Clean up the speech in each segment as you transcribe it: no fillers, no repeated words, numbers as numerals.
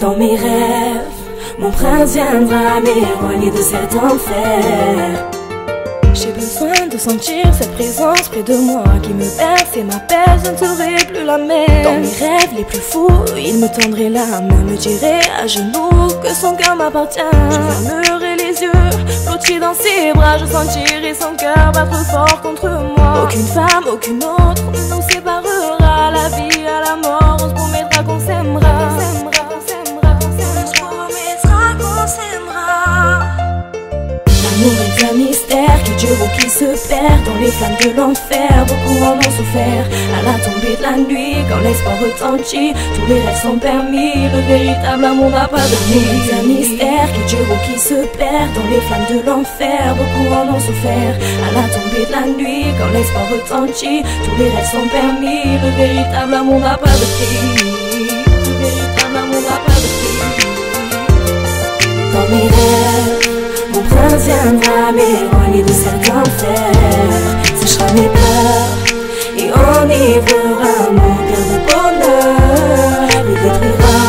Dans mes rêves, mon prince viendra m'éloigner de cet enfer. J'ai besoin de sentir cette présence près de moi qui me berce et m'appelle, je ne serai plus la même. Dans mes rêves les plus fous, il me tendrait la main, me dirait à genoux que son cœur m'appartient. Je fermerai les yeux, blotti dans ses bras, je sentirai son cœur battre fort contre moi. Aucune femme, aucune autre ne nous séparera, la vie à la mort, on se promettra qu'on s'aimera. L'amour est un mystère qui dure ou qui se perd dans les flammes de l'enfer. Beaucoup en ont souffert à la tombée de la nuit. Quand l'espoir retentit, tous les rêves sont permis. Le véritable amour n'a pas de prix. L'amour est un mystère qui dure ou qui se perd dans les flammes de l'enfer. Beaucoup en ont souffert à la tombée de la nuit. Quand l'espoir retentit, tous les rêves sont permis. Le véritable amour n'a pas de prix. Le véritable amour n'a pas de prix. Dans mes rêves, mon prince viendra m'éloigner de cet enfer. Séchera mes pleurs et enivrera mon cœur de bonheur. Il détruira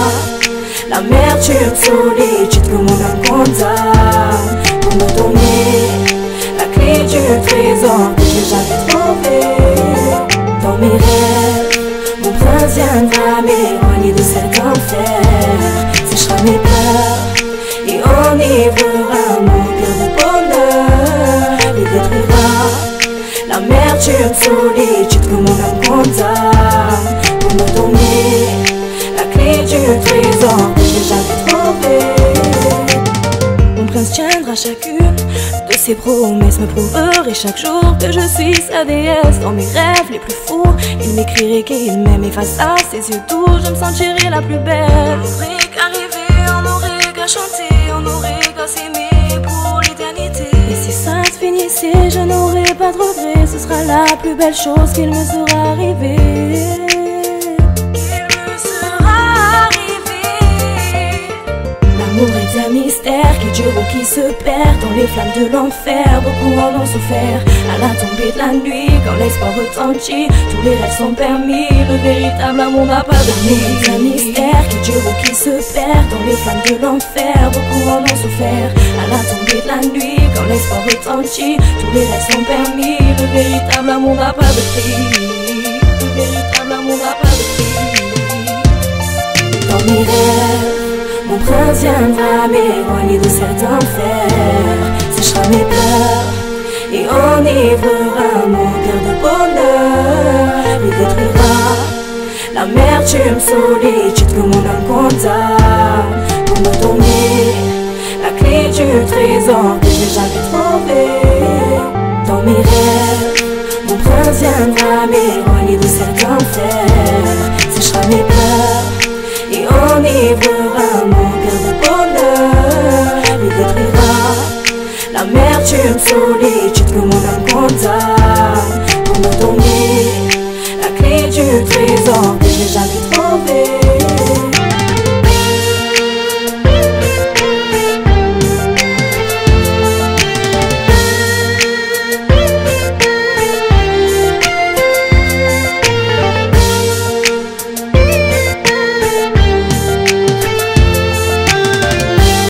l'amertume, solitude que mon âme condamne, pour me donner la clé du trésor que j'ai jamais trouvé. Dans mes rêves, mon prince viendra m'éloigner de cet enfer. Séchera mes pleurs et enivrera mon cœur de bonheur. Il détruira l'amertume, solitude que mon âme condamne, pour me donner la clé du trésor que j'ai jamais trouvé. Mon prince tiendra chacune de ses promesses, me prouverait chaque jour que je suis sa déesse. Dans mes rêves les plus fous, il m'écrirait qu'il m'aime, et face à ses yeux doux, je me sentirais la plus belle. On n'aurait qu'à rêver, on n'aurait qu'à chanter, on n'aurait qu'à s'aimer pour l'éternité. Et si ça se finissait, je n'aurais pas de regrets, ce sera la plus belle chose qu'il me sera arrivé. L'amour est un mystère qui dure ou qui se perd dans les flammes de l'enfer. Beaucoup en ont souffert à la tombée de la nuit. Quand l'espoir retentit, tous les rêves sont permis. Le véritable amour n'a pas de prix. L'amour est un mystère qui dure ou qui se perd dans les flammes de l'enfer. Beaucoup en ont souffert à la tombée de la nuit. Quand l'espoir retentit, tous les rêves sont permis. Le véritable amour n'a pas de prix. Le véritable amour n'a pas de prix. Dans mes rêves, mon prince viendra m'éloigner de cet enfer. Séchera mes pleurs et enivrera mon cœur de bonheur. Il détruira l'amertume, solitude que mon âme condamne, pour me donner la clé du trésor que j'ai jamais trouvé. Dans mes rêves, mon prince viendra m'éloigner de cet enfer. Séchera mes pleurs et enivrera mon cœur de bonheur. Il détruira l'amertume, solitude que mon âme condamne, pour me donner la clé du trésor que j'ai jamais